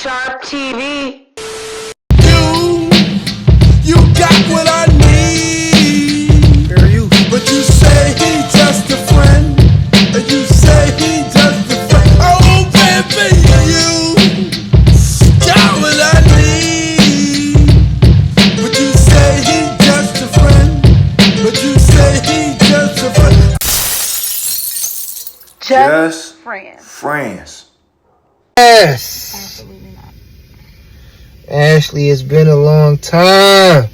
Sharp TV. You got what I need. But you say he just a friend. And you say he just a friend. Oh baby, you got what I need. But you say he just a friend. But you say he just a friend. Just friends. Yes. Absolutely not. Ashleigh, it's been a long time.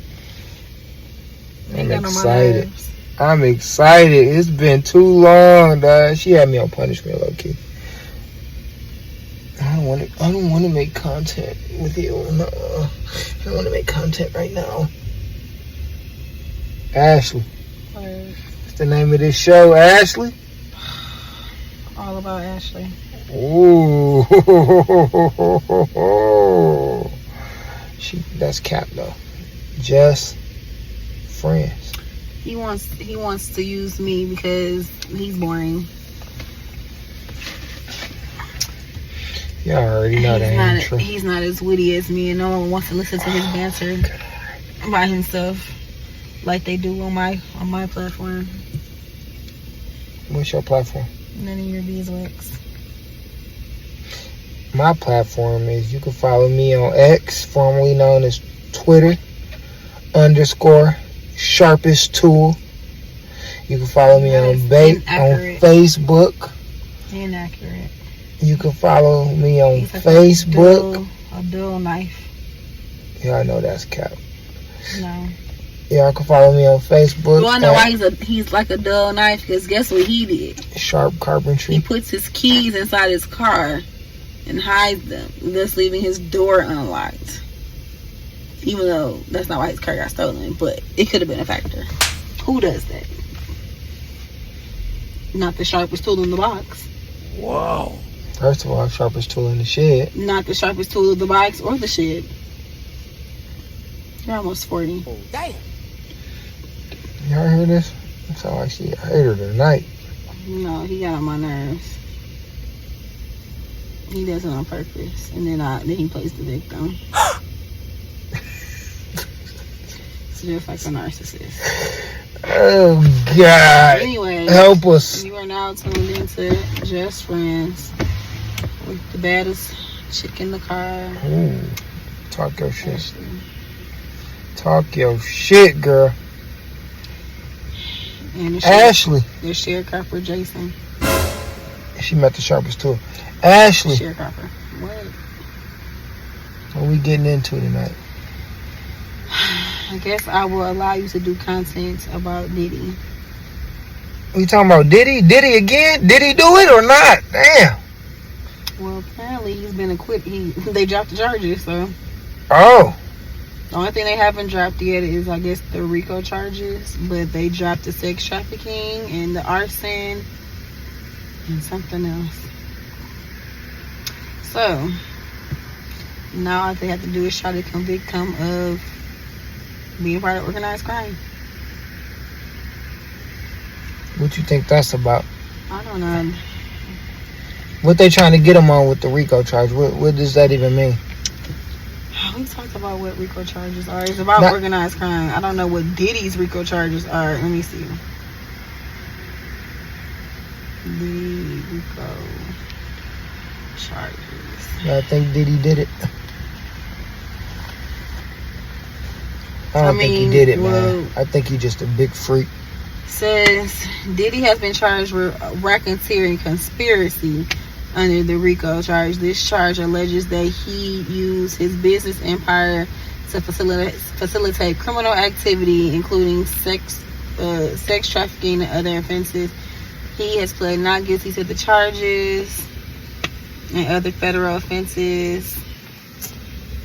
They I'm got on my excited. nerves. I'm excited. It's been too long, dog. She had me on punishment, low key. I don't want to make content with you. No, I don't want to make content right now. Ashleigh. What's the name of this show, Ashleigh? All about Ashleigh. Ooh. That's cap though. Just friends. He wants to use me because he's boring. Y'all already know that ain't true. He's not as witty as me, and no one wants to listen to his banter by himself like they do on my platform. What's your platform? None of your beeswax. My platform is, you can follow me on X, formerly known as Twitter, _sharpest tool. You can follow me on Facebook. Inaccurate. You can follow me on He's like Facebook. A dull knife. Yeah, I know that's cap. No. Y'all can follow me on Facebook. You wanna know why he's like a dull knife? Because guess what he did? Sharp Carpentry. He puts his keys inside his car and hides them, thus leaving his door unlocked. Even though that's not why his car got stolen, but it could have been a factor. Who does that? Not the sharpest tool in the box. Wow. First of all, sharpest tool in the shed. Not the sharpest tool in the box or the shed. You're almost 40. Oh, damn. Y'all hear this? It sounds like she a hater tonight. No, he got on my nerves. He does it on purpose, and then he plays the victim. It's just like a narcissist. Oh God! Anyway, help us. You are now tuned into Just Friends with the baddest chick in the car. Ooh, talk your shit. Ashleigh. Talk your shit, girl. And Ashleigh. The sharecropper Jason. She met the sharpest tool. Ashleigh. Sharecropper. What are we getting into tonight? I guess I will allow you to do content about Diddy. We talking about Diddy? Diddy again? Did he do it or not? Damn. Well, apparently he's been acquitted. They dropped the charges, so. Oh. The only thing they haven't dropped yet is, I guess, the Rico charges, but they dropped the sex trafficking and the arson and something else. So, now all they have to do is try to convict him of being part of organized crime. What you think that's about? I don't know. What they trying to get him on with the Rico charge? What does that even mean? We talked about what Rico charges are. It's about organized crime. I don't know what Diddy's Rico charges are. Let me see. The Rico charges. I think Diddy did it. I don't think he did it, man. I think he just a big freak. Says Diddy has been charged with racketeering conspiracy under the Rico charge. This charge alleges that he used his business empire to facilitate criminal activity, including sex trafficking and other offenses. He has pled not guilty to the charges and other federal offenses.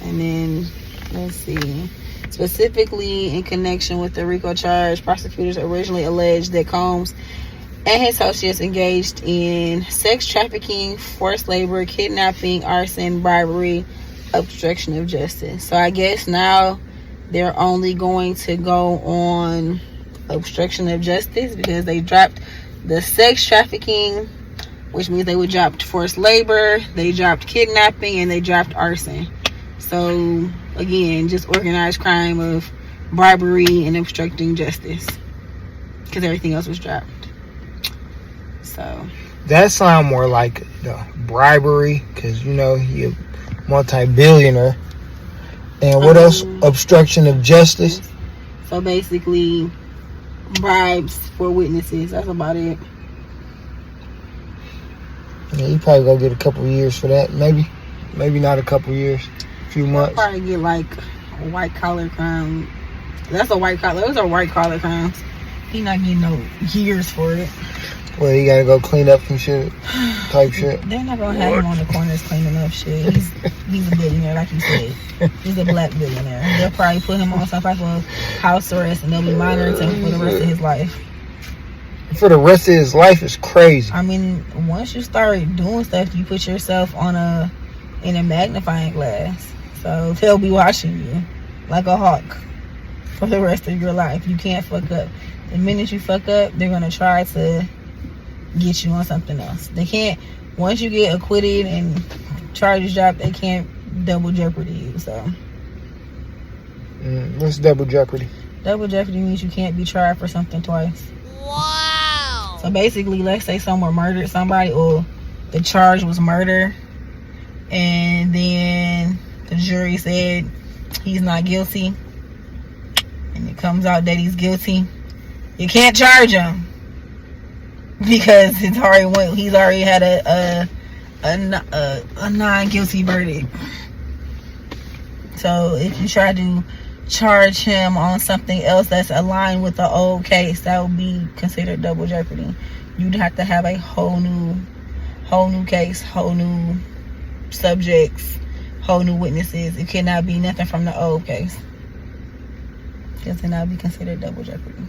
And then, let's see. Specifically in connection with the Rico charge, prosecutors originally alleged that Combs and his associates engaged in sex trafficking, forced labor, kidnapping, arson, bribery, obstruction of justice. So I guess now they're only going to go on obstruction of justice because they dropped the sex trafficking, which means they would drop forced labor, they dropped kidnapping, and they dropped arson. So again, just organized crime of bribery and obstructing justice, because everything else was dropped. So that sound more like the bribery, because you know he a multi-billionaire. And what else? Obstruction of justice. So basically, bribes for witnesses. That's about it. Yeah, you probably gonna get a couple of years for that. Maybe not a couple of years. A few months. You'll probably get like a white collar crime. That's a white collar. Those are white collar crimes. He not getting no years for it. Well, he gotta go clean up some shit, type shit. They're not gonna have him on the corners cleaning up shit. He's a billionaire, like you said. He's a black billionaire. They'll probably put him on some type of house arrest, and they'll be monitoring him for the rest of his life. For the rest of his life is crazy. I mean, once you start doing stuff, you put yourself in a magnifying glass. So they'll be watching you like a hawk for the rest of your life. You can't fuck up. The minute you fuck up, they're gonna try to get you on something else. They can't. Once you get acquitted and charges dropped, they can't double jeopardy you. So what's double jeopardy? Double jeopardy means you can't be tried for something twice. Wow. So basically, let's say someone murdered somebody, or the charge was murder, and then the jury said he's not guilty, and it comes out that he's guilty. You can't charge him, because he's already had a non-guilty verdict. So if you try to charge him on something else that's aligned with the old case, that would be considered double jeopardy. You'd have to have a whole new case, whole new subjects, whole new witnesses. It cannot be nothing from the old case, because then that would be considered double jeopardy.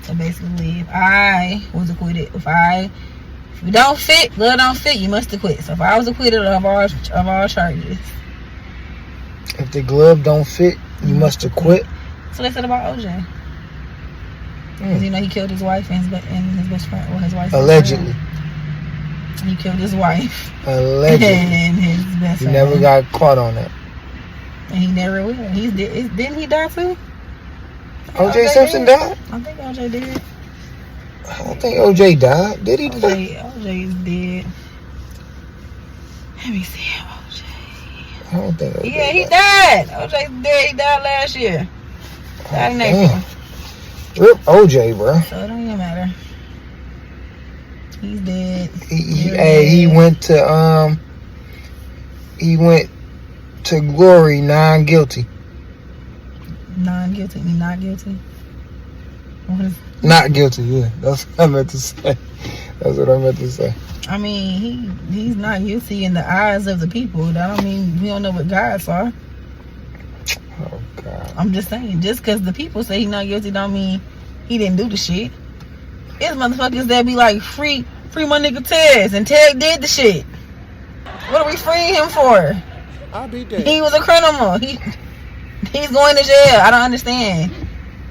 So basically, if I was acquitted, if you don't fit, blood don't fit, you must acquit. So if I was acquitted of all charges, if the glove don't fit, you must acquit. So they said about OJ. Because you know he killed his wife and his best friend, or his wife. Allegedly. He killed his wife. Allegedly. And his best friend. He never got caught on that. And he never will. Didn't he die too? OJ Simpson died? I think OJ did. I don't think OJ died. Did he die? OJ is dead. Let me see OJ. I don't think OJ Yeah, he died. OJ's dead. He died last year. Died in April. Rip OJ, bro. So it don't even matter. He's dead. He went to glory non-guilty. Non-guilty? You not guilty? What is? Not guilty, yeah. That's what I meant to say. I mean, he's not guilty in the eyes of the people. That don't mean we don't know what God saw. Oh, God. I'm just saying, just because the people say he's not guilty don't mean he didn't do the shit. It's motherfuckers that be like, free my nigga Tez, and Tez did the shit. What are we freeing him for? I'll be dead. He was a criminal. He's going to jail. I don't understand.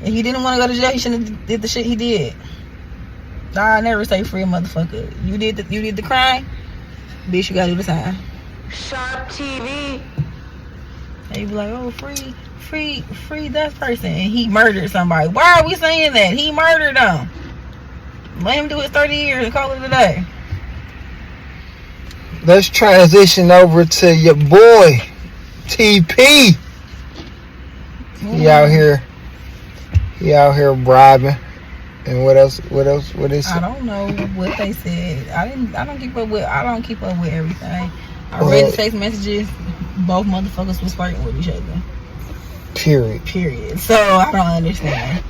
If he didn't want to go to jail, he shouldn't have did the shit he did. I never say free a motherfucker. You did the crime, bitch, you gotta do the time. Sharp TV. They be like, oh, free that person, and he murdered somebody. Why are we saying that? He murdered them. Let him do his 30 years and call it a day. Let's transition over to your boy TP. He out here bribing. And what else? What they said? I don't know what they said. I don't keep up with everything. I read the text messages. Both motherfuckers was fighting with each other. Period. So I don't understand.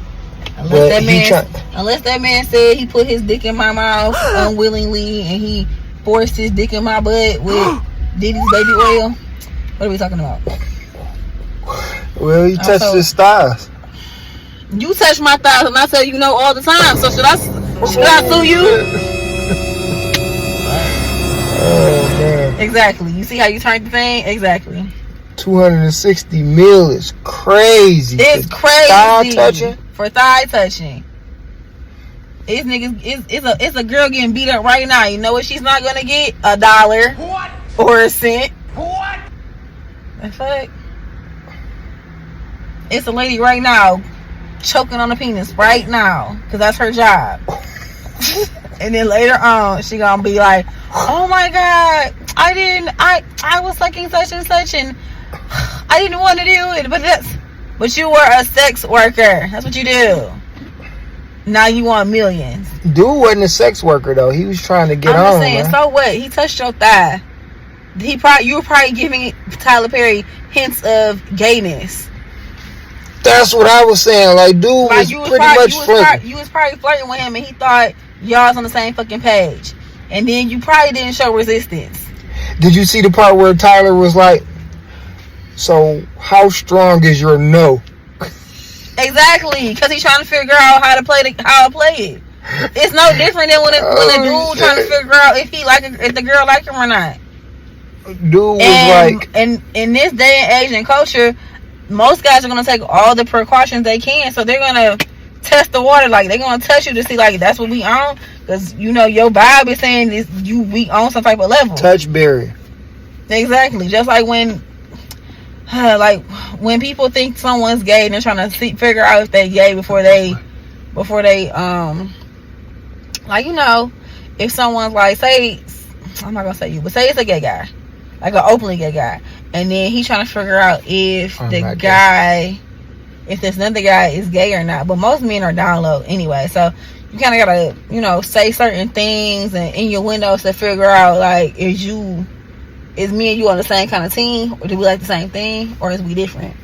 Unless that man said he put his dick in my mouth unwillingly, and he forced his dick in my butt with Diddy's baby oil. What are we talking about? Well, he touched his thighs. You touch my thighs, and I tell you no all the time. So should I sue you? Oh man! Exactly. You see how you turned the thing? Exactly. 260 mil is crazy. It's crazy Thigh touching. For thigh touching. These niggas, it's a girl getting beat up right now. You know what she's not gonna get? $1. What? Or a cent. What? The fuck? It's a lady right now choking on the penis right now because that's her job. And then later on, she gonna be like, "Oh my god, I was sucking such and such, and I didn't want to do it, but you were a sex worker. That's what you do. Now you want millions." Dude wasn't a sex worker though. He was trying to get on. I'm just saying, man. So what? He touched your thigh. You were probably giving Tyler Perry hints of gayness. That's what I was saying. Like, dude was pretty much flirting. You was probably flirting with him, and he thought y'all was on the same fucking page. And then you probably didn't show resistance. Did you see the part where Tyler was like, "So how strong is your no?" Exactly, because he's trying to figure out how to play it. It's no different than when a dude trying to figure out if the girl like him or not. Dude was and in this day and age and culture, most guys are gonna take all the precautions they can, so they're gonna test the water. Like, they're gonna touch you to see, like, that's what we on, because you know your vibe is saying this, we on some type of level. Touch barrier. Exactly. Just like when people think someone's gay and they're trying to figure out if they gay before they like, you know, if someone's like, say, I'm not gonna say you, but say it's a gay guy, like an openly gay guy, and then he's trying to figure out if if this another guy is gay or not. But most men are down low anyway, so you kind of gotta, you know, say certain things and in your windows to figure out, like, is me and you on the same kind of team, or do we like the same thing, or is we different?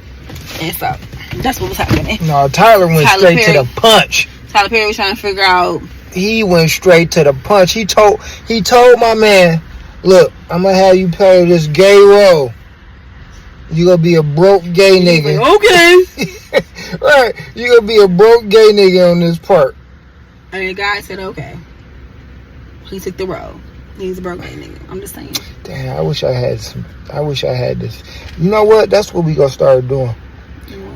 And so that's what was happening. No, Tyler went straight to the punch. Tyler Perry was trying to figure out. He went straight to the punch. He told my man, "Look, I'm gonna have you play this gay role. You gonna be a broke gay nigga." Like, okay. Right. You gonna be a broke gay nigga on this part. And the guy said, okay. He took the role. He's a broke gay nigga. I'm just saying. Damn, I wish I had this. You know what? That's what we gonna start doing.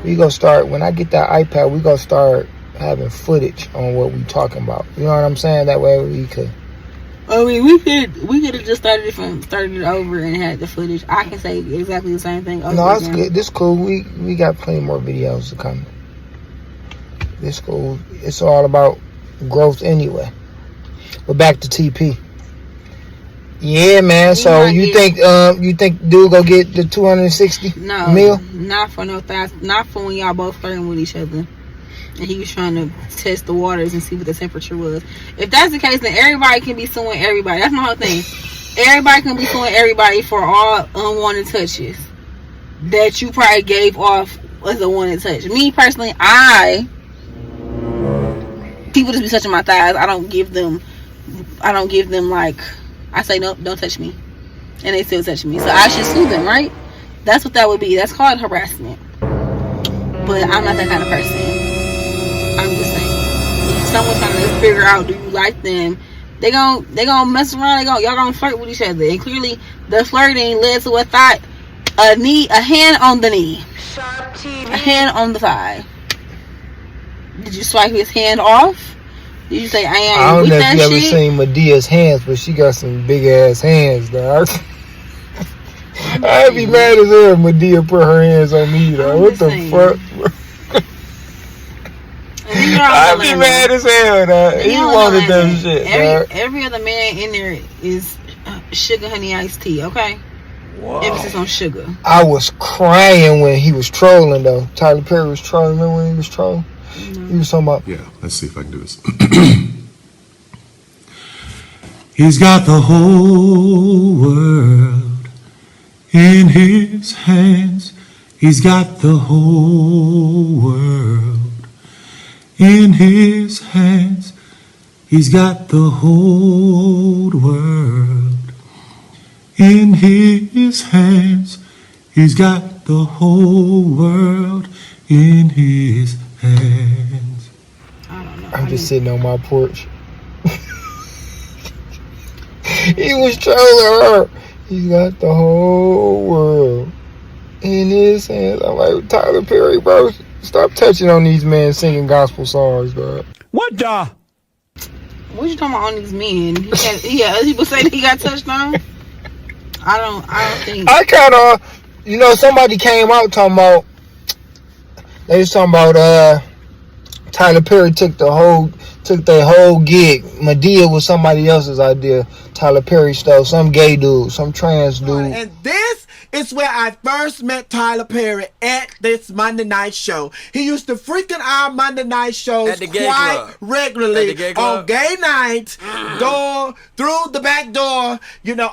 We gonna start, when I get that iPad, we gonna start having footage on what we talking about. You know what I'm saying? That way we could. I mean, we could have just started it over and had the footage. I can say exactly the same thing over No, that's good. This cool. We got plenty more videos to come. This cool. It's all about growth anyway. But back to TP. Yeah, man. So you think dude go get the 260 mil? Not for not for when y'all both flirting with each other. And he was trying to test the waters and see what the temperature was. If that's the case, then everybody can be suing everybody. That's my whole thing. Everybody can be suing everybody for all unwanted touches that you probably gave off as a wanted touch. Me personally, people just be touching my thighs. I don't give them like, I say, no, don't touch me, and they still touch me. So I should sue them, right? That's what that would be. That's called harassment. But I'm not that kind of person. I'm just saying, if someone's trying to figure out, do you like them, they gon' mess around, y'all gonna flirt with each other, and clearly the flirting led to a hand on the knee, a hand on the thigh. Did you swipe his hand off? Did you say, I don't know if you ever seen Medea's hands, but she got some big ass hands, dog. I'd be mad as hell if Medea put her hands on me, though. What the fuck? I'd be mad as hell, dog. He wanted that shit, every other man in there is sugar honey iced tea, okay? Whoa. Emphasis on sugar. I was crying when he was trolling, though. Tyler Perry was trolling. Remember when he was trolling? Mm-hmm. He was talking about... Yeah, let's see if I can do this. He's got the whole world in his hands. He's got the whole world in his hands. He's got the whole world in his hands. He's got the whole world in his hands. I don't know. I'm just sitting on my porch. He was trolling her. He got the whole world in his hands. I'm like, Tyler Perry, bro, stop touching on these men singing gospel songs, bro. What the? What you talking about on these men? Other people say that he got touched on. I don't think. I kind of, somebody came out talking about. They was talking about Tyler Perry took their whole gig. Madea was somebody else's idea. Tyler Perry stole some gay dude, some trans dude. And this is where I first met Tyler Perry, at this Monday night show. He used to freaking our Monday night shows At the gay quite club. regularly At the gay club. on gay nights, through the back door,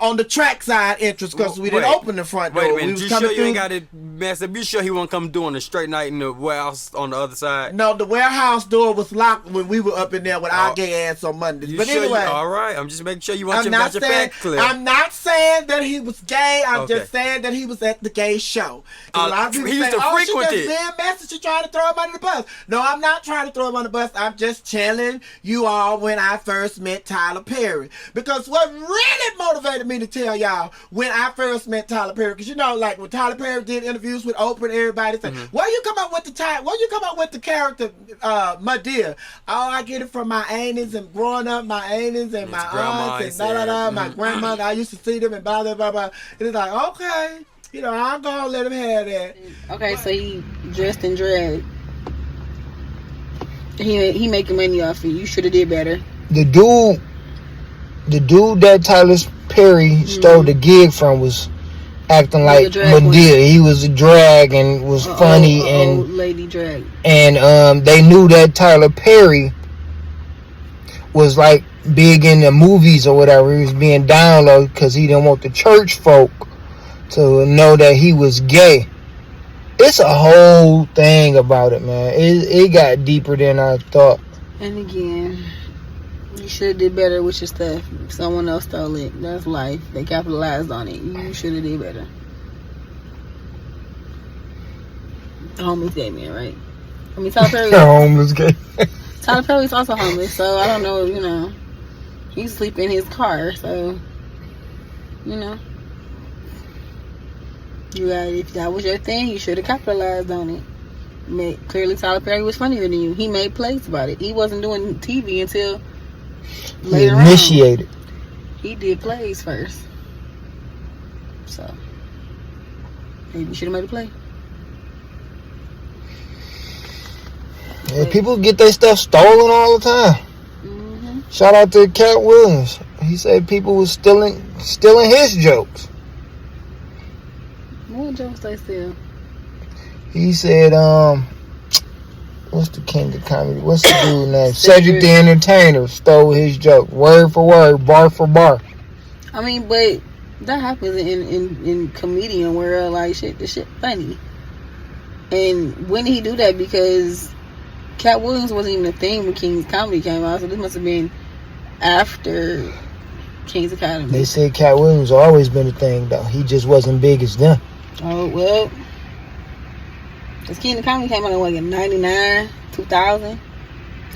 on the track side entrance, because we didn't Wait. open the front door. Wait a We minute. was You coming sure you through. ain't got it messed up? You sure he won't come doing a straight night in the warehouse on the other side? No, the warehouse door was locked when we were up in there with our Oh. gay ass on Mondays. You but sure anyway, all right. I'm just making sure you I'm got your facts clear. I'm not saying that he was gay. I'm Okay. just saying that he was at the gay show. A lot of people he used say, to "Oh, she frequent just it." being messy. She trying to throw him under the bus." No, I'm not trying to throw him under the bus. I'm just telling you all when I first met Tyler Perry. Because what really motivated me to tell y'all when I first met Tyler Perry, because like when Tyler Perry did interviews with Oprah, and everybody said, "Where you come up with the character, Madea?" "Oh, I get it from my aunties and growing up, my aunties and my grandma aunts and my grandmother. I used to see them and blah blah blah blah." And it's like, okay, I'm gonna let him have that. Okay, so he dressed in drag. He making money off it. You should have did better. The dude that Tyler Perry stole the gig from was acting like a drag Madea. queen. He was a drag and was funny, old and lady drag. they knew that Tyler Perry was like big in the movies or whatever. He was being downloaded because he didn't want the church folk to know that he was gay. It's a whole thing about it, man. It got deeper than I thought. And again, you should have did better with your stuff. Someone else stole it. That's life. They capitalized on it. You should have did better. The homeless gay man, right? I mean, Tyler Perry. Homeless gay. Tyler Perry's also homeless, so I don't know. He's sleeping in his car, so if that was your thing, you should have capitalized on it. Clearly, Tyler Perry was funnier than you. He made plays about it. He wasn't doing TV until He later initiated. on. He did plays first, so maybe you should have made a play. Yeah, people get their stuff stolen all the time. Mm-hmm. Shout out to Cat Williams. He said people was stealing his jokes. What jokes they steal? He said, what's the king of comedy? What's the dude name? Cedric the Entertainer stole his joke, word for word, bar for bar. I mean, but that happens in comedian world. Like the shit funny. And when did he do that? Because Cat Williams wasn't even a thing when King's Comedy came out, so this must have been after King's Academy. They said Cat Williams always been a thing, though. He just wasn't big as them. Oh, well. Because King's Comedy came out in, like, in 99, 2000.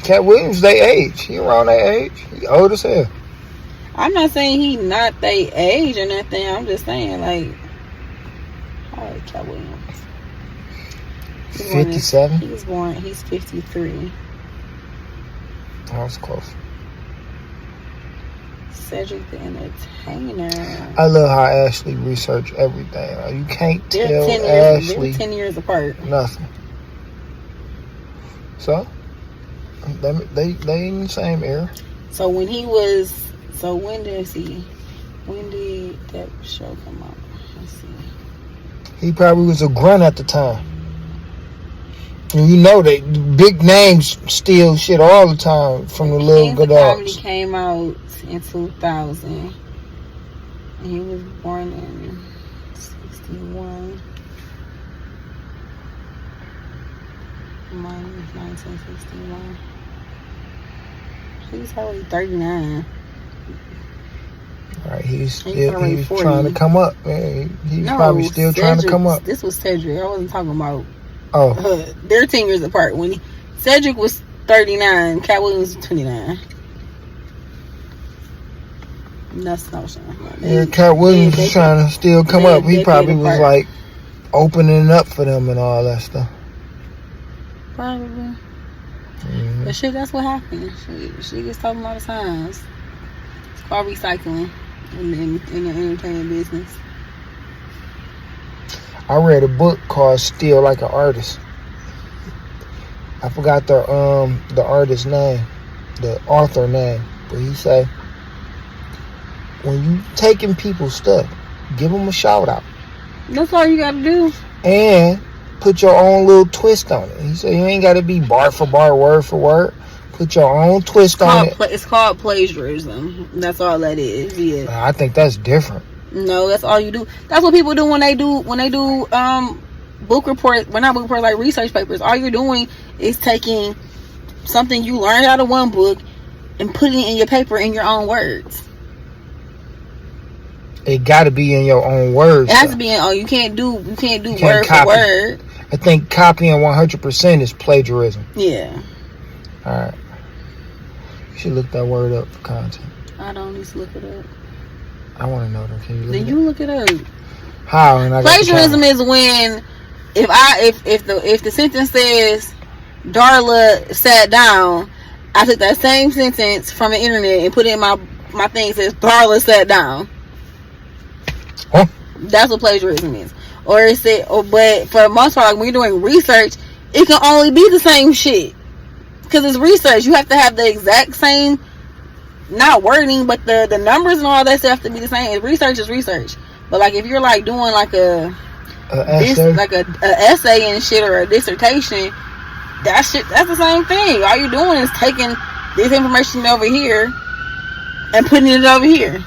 Cat Williams, they age. He around their age. He old as hell. I'm not saying he not they age or nothing. I'm just saying, like, how old is Cat Williams? 57? He's 53. That was close. Cedric the Entertainer. I love how Ashleigh research everything. Like, you can't tell They're Ashleigh 10 years apart. nothing. So, they in the same era. So when did that show come out? Let's see. He probably was a grunt at the time. And they big names steal shit all the time from the little good Comedy dogs. came out in 2000. And he was born in 61. Minus 1961. He's already 39. Right, he's already 40. trying to come up, man. He's probably still trying to come up. This was Cedric. I wasn't talking about. Oh, They're 10 years apart. When Cedric was 39, Cat Williams was 29. That's not what yeah, Cat Williams was trying to still come up. He probably was like opening up for them and all that stuff. Probably. But shit, that's what happens. Shit gets stolen all the times. It's called recycling in the entertainment business. I read a book called Steal Like an Artist. I forgot the artist's name, the author name, but he say, when you taking people's stuff, give them a shout out. That's all you gotta do. And put your own little twist on it. He said you ain't gotta be bar for bar, word for word. Put your own twist on it. It's called plagiarism. That's all that is. Yeah. I think that's different. No, that's all you do. That's what people do when they do book reports. Well, not book reports, like research papers. All you're doing is taking something you learned out of one book and putting it in your paper in your own words. It got to be in your own words. It has to be in. Oh, you can't do word copy. for word. I think copying 100% is plagiarism. Yeah. All right. You should look that word up for content. I don't need to look it up. I want to know that. Can you look Then it you up? look it up. How? And I got Plagiarism is when if the sentence says Darla sat down, I took that same sentence from the internet and put it in my thing that says Darla sat down. Huh? That's what plagiarism is. Or it said, but for the most part, like when you're doing research, it can only be the same shit because it's research. You have to have the exact same, not wording, but the numbers and all that stuff have to be the same. Research is research. But like if you're like doing like a essay and shit, or a dissertation, that's the same thing. All you're doing is taking this information over here and putting it over here.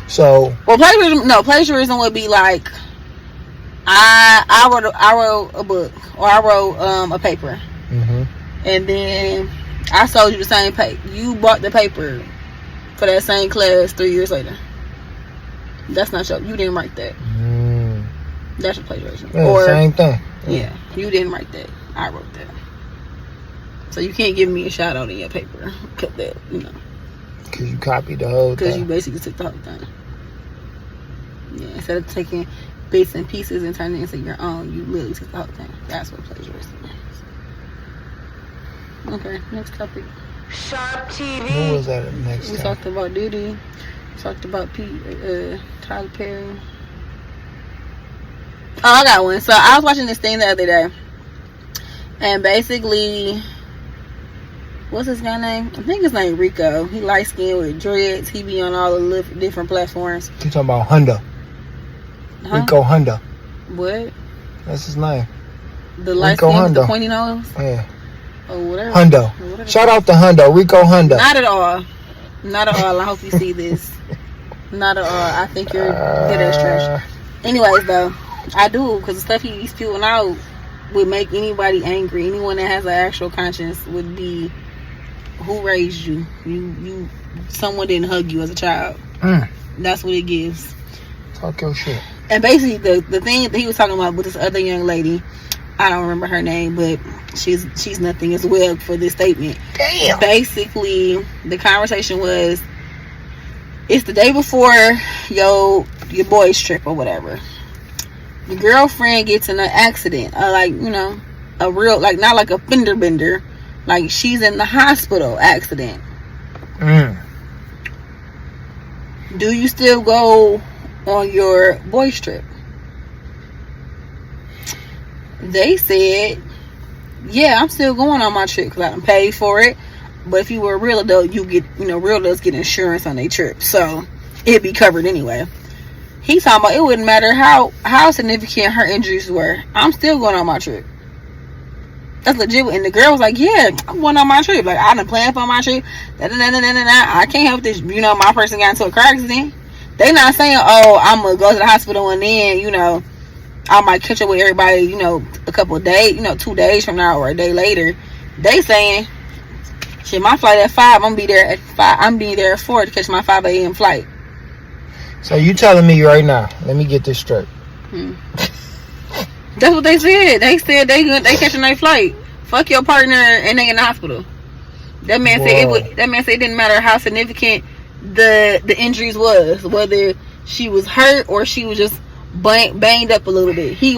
So, well, plagiarism would be like I wrote a book, or I wrote a paper, and then I sold you the same paper. You bought the paper for that same class 3 years later. That's not you didn't write that. That's your plagiarism. Yeah, or same thing. Yeah, you didn't write that. I wrote that. So you can't give me a shout out in your paper, because that, because you copied the whole thing. Because you basically took the whole thing. Yeah, instead of taking bits and pieces and turning it into your own, you literally took the whole thing. That's what plagiarism is. Okay, next topic. Sharp TV. What was that next We time? talked about Diddy. We talked about Tyler Perry. Oh, I got one. So I was watching this thing the other day, and basically, what's his guy name? I think his name Rico. He light skinned with dreads. He be on all the different platforms. You talking about Hundo? Huh? Rico Hundo. What? That's his name. The light Rico skin with the Hundo. pointy nose? Yeah. Or whatever. Hundo. Shout out to Hundo. Rico Hundo. Not at all. Not at all. I hope you see this. Not at all. I think you're good as trash. Anyways, though, I do, because the stuff he's spewing out would make anybody angry. Anyone that has an actual conscience would be, who raised you? You someone didn't hug you as a child. That's what it gives. Talk your shit. And basically, the thing that he was talking about with this other young lady, I don't remember her name, but she's nothing as well for this statement. Damn. Basically, the conversation was, it's the day before your boys trip or whatever. Your girlfriend gets in an accident, a real, like, not like a fender bender, like she's in the hospital accident. Do you still go on your boys trip? They said, yeah, I'm still going on my trip because I done paid for it. But if you were a real adult, you get, real adults get insurance on their trip, so it'd be covered anyway. He's talking about it wouldn't matter how significant her injuries were. I'm still going on my trip. That's legit. And the girl was like, yeah, I'm going on my trip. Like, I done planned for my trip. I can't help this. My person got into a car accident. They not saying, oh, I'm going to go to the hospital and then, I might catch up with everybody, a couple of days, 2 days from now or a day later. They saying, shit, my flight at 5, I'm going to be there at 5. I'm being there at 4 to catch my 5 a.m. flight. So you telling me right now, let me get this straight. That's what they said. They said they catching their flight. Fuck your partner and they in the hospital. That man said it didn't matter how significant the injuries was, whether she was hurt or she was just banged up a little bit. He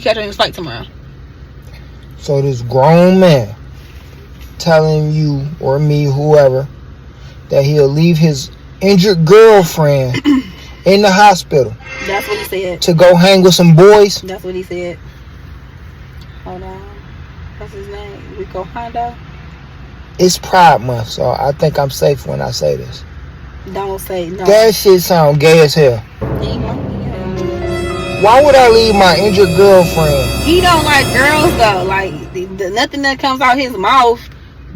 catching his flight tomorrow. So this grown man telling you or me, whoever, that he'll leave his injured girlfriend in the hospital. That's what he said. To go hang with some boys. That's what he said. Hold on. What's his name? Rico Hundo? It's Pride Month, so I think I'm safe when I say this. Don't say no. That shit sound gay as hell. He might be. Why would I leave my injured girlfriend? He don't like girls though. Like nothing that comes out his mouth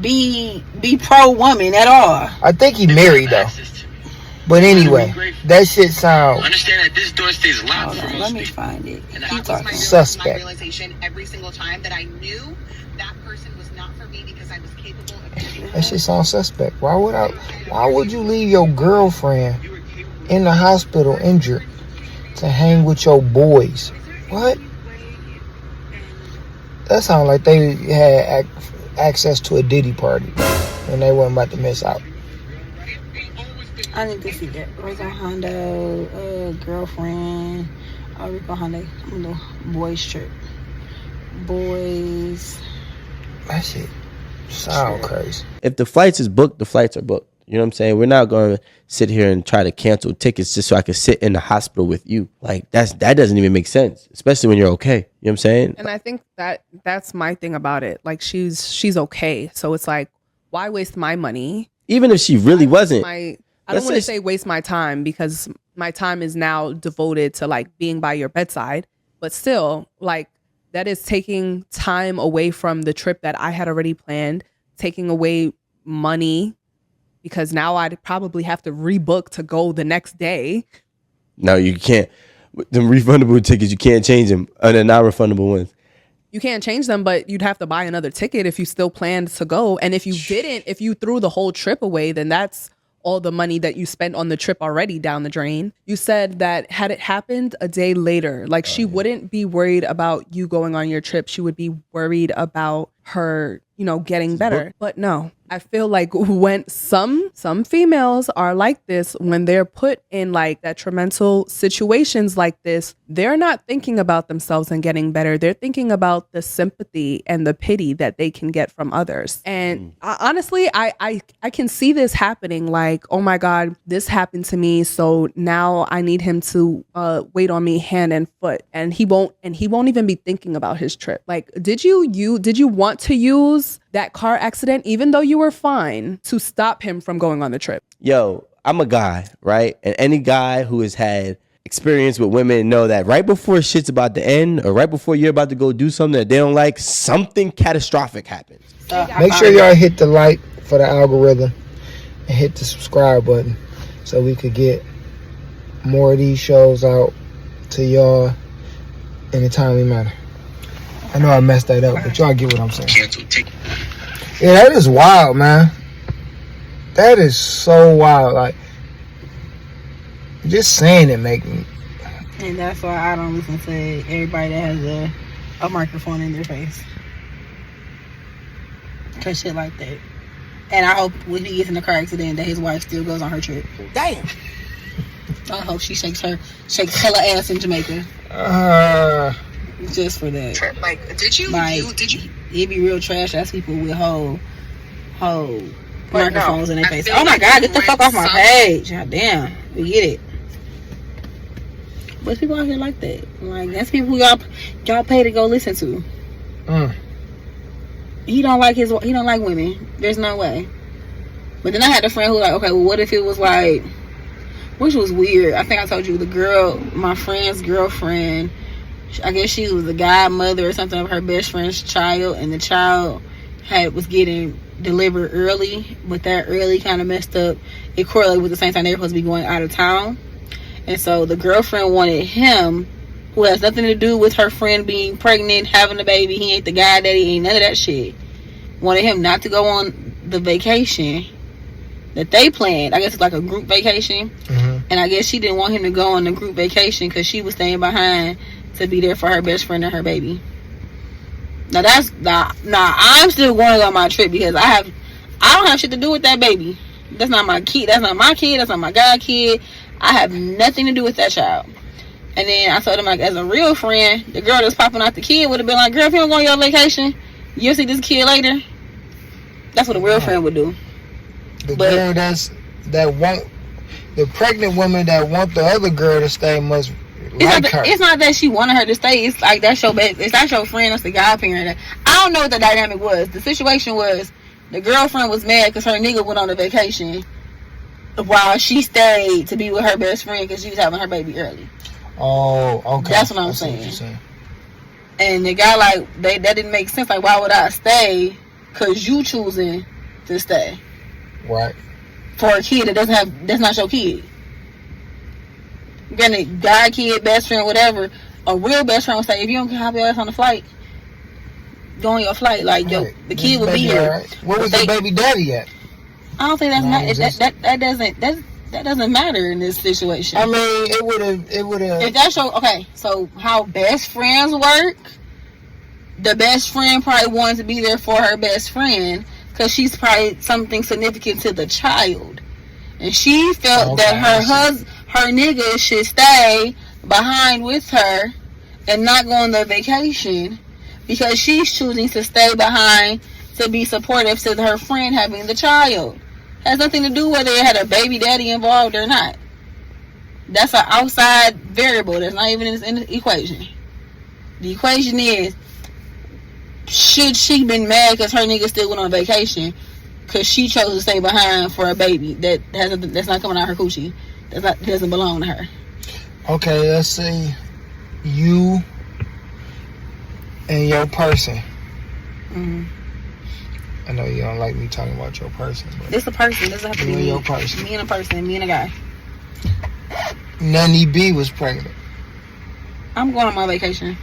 be pro woman at all. I think he married though. But anyway, that shit sound Understand that this door stays locked for Let most me people. find it. And Keep talking. Suspect. My realization every single time that I knew that person was not for me because I was capable of doing That shit sounds suspect. Why would you leave your girlfriend in the hospital injured to hang with your boys? What? That sounds like they had access to a Diddy party and they weren't about to miss out. I need to see that. Rico Hundo, girlfriend. Rico Hundo. I'm gonna do boys trip. Boys. That shit sound crazy. If the flights is booked, the flights are booked. You know what I'm saying? We're not going to sit here and try to cancel tickets just so I can sit in the hospital with you. Like that doesn't even make sense, especially when you're okay. You know what I'm saying? And I think that's my thing about it. Like she's okay. So it's like, why waste my money? Even if she really wasn't. I don't want to say waste my time because my time is now devoted to like being by your bedside. But still, like that is taking time away from the trip that I had already planned, taking away money because now I'd probably have to rebook to go the next day. No, you can't. The refundable tickets, you can't change them. The non-refundable ones. You can't change them, but you'd have to buy another ticket if you still planned to go. And if you didn't, if you threw the whole trip away, then that's all the money that you spent on the trip already down the drain. You said that had it happened a day later, like she wouldn't be worried about you going on your trip. She would be worried about her, getting better. But no, I feel like when some females are like this, when they're put in like detrimental situations like this, they're not thinking about themselves and getting better. They're thinking about the sympathy and the pity that they can get from others. And honestly, I can see this happening. Like, oh my God, this happened to me, so now I need him to wait on me hand and foot, and he won't even be thinking about his trip. Like, did you want to use that car accident, even though you were fine, to stop him from going on the trip? Yo, I'm a guy, right? And any guy who has had experience with women know that right before shit's about to end or right before you're about to go do something that they don't like, something catastrophic happens. Make sure y'all hit the like for the algorithm and hit the subscribe button so we could get more of these shows out to y'all in a timely manner. I know I messed that up, but y'all get what I'm saying. Yeah, that is wild, man. That is so wild. Like, just saying it make me. And that's why I don't listen to everybody that has a microphone in their face. Cause shit like that. And I hope when he gets in a car accident that his wife still goes on her trip. Damn. I hope she shakes hella ass in Jamaica. Just for that. Like, did you? It'd be real trash ass people with whole microphones in their face. Oh my God, get the fuck off my page. God damn. We get it. But people out here like that. Like, that's people who y'all pay to go listen to. He don't like women. There's no way. But then I had a friend who was like, okay, well, what if it was like, which was weird. I think I told you my friend's girlfriend, I guess she was the godmother or something of her best friend's child, and the child was getting delivered early, but that early kind of messed up. It correlated with the same time they were supposed to be going out of town. And so the girlfriend wanted him, who has nothing to do with her friend being pregnant, having a baby, he ain't the guy daddy, ain't none of that shit, wanted him not to go on the vacation that they planned. I guess it's like a group vacation. And I guess she didn't want him to go on the group vacation because she was staying behind to be there for her best friend and her baby. Now I'm still going on my trip because I don't have shit to do with that baby. That's not my kid. That's not my kid. That's not my god kid. I have nothing to do with that child. And then I told him, like, as a real friend, the girl that's popping out the kid would have been like, girl, if you don't go on your vacation, You'll see this kid later. That's what a real friend would do. The girl that want the pregnant woman that want the other girl to stay must like her. It's not that she wanted her to stay. It's like that's your best. It's not your friend. That's the godparent. I don't know what the dynamic was. The situation was the girlfriend was mad because her nigga went on a vacation while she stayed to be with her best friend because she was having her baby early. Oh, okay. That's what I'm saying. And the guy like that didn't make sense. Like, why would I stay? Because you choosing to stay. Right. For a kid that's not your kid. Granted, guy, kid, best friend, whatever. A real best friend would say, if you don't get happy ass on the flight, go on your flight. Like, yo, the kid would be here. Right. Where was the baby daddy at? I don't think that doesn't matter in this situation. I mean, it would have. If that's your okay, so how best friends work? The best friend probably wanted to be there for her best friend because she's probably something significant to the child, and she felt that her nigga should stay behind with her and not go on the vacation because she's choosing to stay behind to be supportive to her friend having the child. Has nothing to do whether it had a baby daddy involved or not. That's an outside variable. That's not even in the equation. The equation is, should she been mad because her nigga still went on vacation because she chose to stay behind for a baby that's not coming out her coochie, that doesn't belong to her? Okay, let's say you and your person. Mm-hmm. I know you don't like me talking about your person, but it's a person. It doesn't have to be me. Your person. Me and a person. Me and a guy. Nanny B was pregnant. I'm going on my vacation.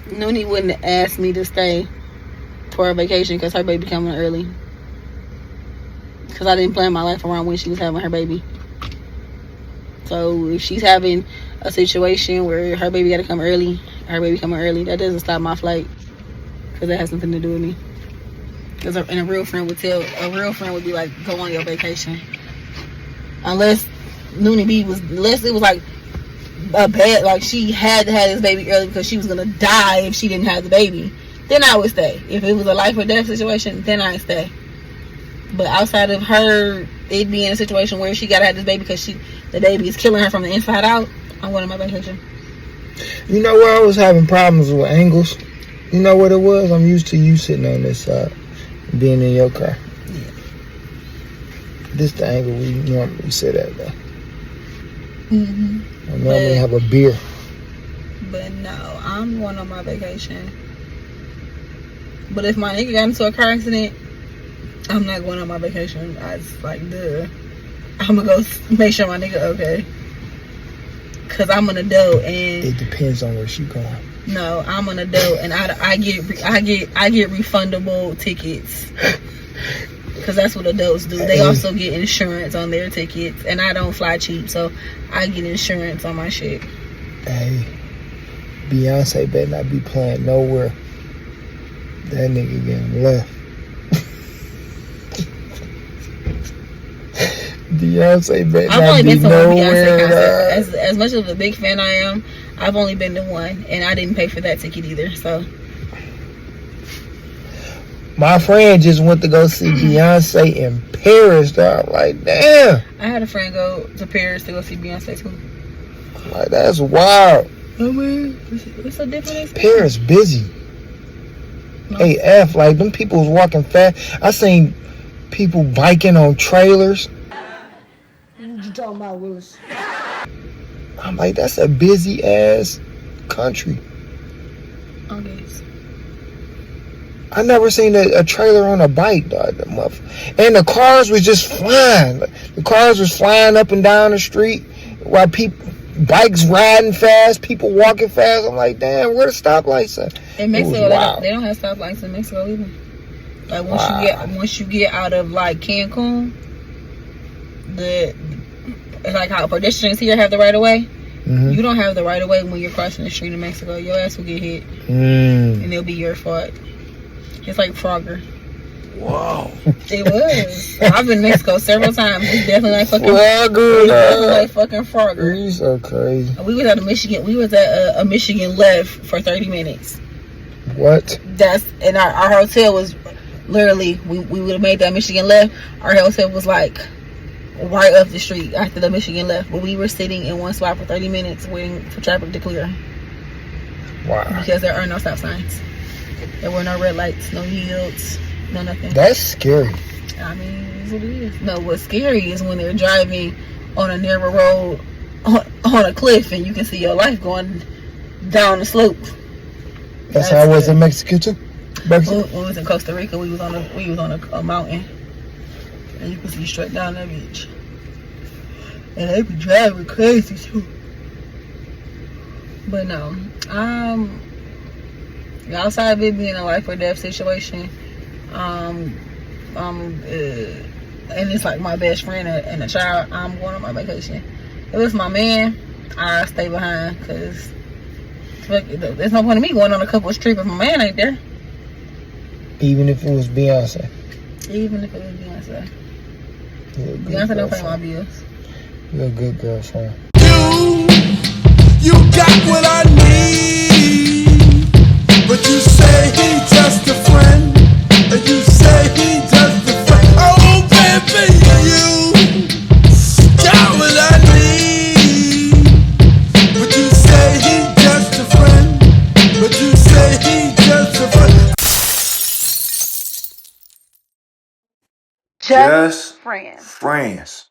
Noonie wouldn't have asked me to stay for a vacation because her baby coming early. Because I didn't plan my life around when she was having her baby. So if she's having a situation where her baby got to come early, that doesn't stop my flight. Because that has nothing to do with me. Because a real friend would be like, go on your vacation. Unless Noonie B unless it was like a bad, like she had to have this baby early because she was gonna die if she didn't have the baby, then I would stay. If it was a life or death situation, then I'd stay. But outside of her, it being a situation where she gotta have this baby because the baby is killing her from the inside out, I'm going on my vacation. You know where I was having problems with angles? You know what it was? I'm used to you sitting on this side, being in your car. Yeah. This the angle we normally sit at, though. Mm-hmm. I normally have a beer. But no, I'm going on my vacation. But if my nigga got into a car accident, I'm not going on my vacation. I just like, duh. I'm gonna go make sure my nigga okay. Cause I'm an adult and it depends on where she going. No, I'm an adult and I get refundable tickets. Cause that's what adults do. They also get insurance on their tickets, and I don't fly cheap, so I get insurance on my shit. Hey, Beyonce better not be playing nowhere. That nigga getting left. Beyonce better I've not only be been to one Beyonce nowhere. concert. As much of a big fan I am, I've only been to one, and I didn't pay for that ticket either. So. My friend just went to go see Beyonce in Paris, though. I'm like, damn. I had a friend go to Paris to go see Beyonce too. Like, that's wild. I mean, it's a different experience. Paris busy. No. AF, like, them people was walking fast. I seen people biking on trailers. What you talking about, Willis? I'm like, that's a busy ass country. Okay. I never seen a trailer on a bike, dog. And the cars was just flying. The cars was flying up and down the street while bikes riding fast, people walking fast. I'm like, damn, where the stoplights at? In Mexico, they don't have stoplights in Mexico either. Like once you get out of like Cancun, it's like how pedestrians here have the right of way. Mm-hmm. You don't have the right of way when you're crossing the street in Mexico. Your ass will get hit, and it'll be your fault. It's like Frogger. Wow. It was. I've been to Mexico several times. It's definitely like fucking Frogger. It's definitely like fucking Frogger. You're so crazy. We was at a Michigan. We was at a Michigan left for 30 minutes. What? And our hotel was literally, we would have made that Michigan left. Our hotel was like right up the street after the Michigan left, but we were sitting in one spot for 30 minutes waiting for traffic to clear. Wow. Because there are no stop signs. There were no red lights, no yields, no nothing. That's scary. I mean, it's what it is. No, what's scary is when they're driving on a narrow road on a cliff and you can see your life going down the slope. That's how I was in Mexico too. When we was in Costa Rica, we was on a mountain, and you could see straight down that beach. And they be driving crazy too. But no, outside of it being a life or death situation, and it's like my best friend and a child, I'm going on my vacation. If it was my man, I'll stay behind, because there's no point in me going on a couple's trip if my man ain't there. Even if it was Beyonce. Even if it was Beyonce. Beyonce don't pay my bills. You're a good girlfriend. You got what I need, but you say he just a friend, and you say he just a friend. Oh baby, you got what I need, but you say he just a friend, but you say he just a friend. Just friends. Friends.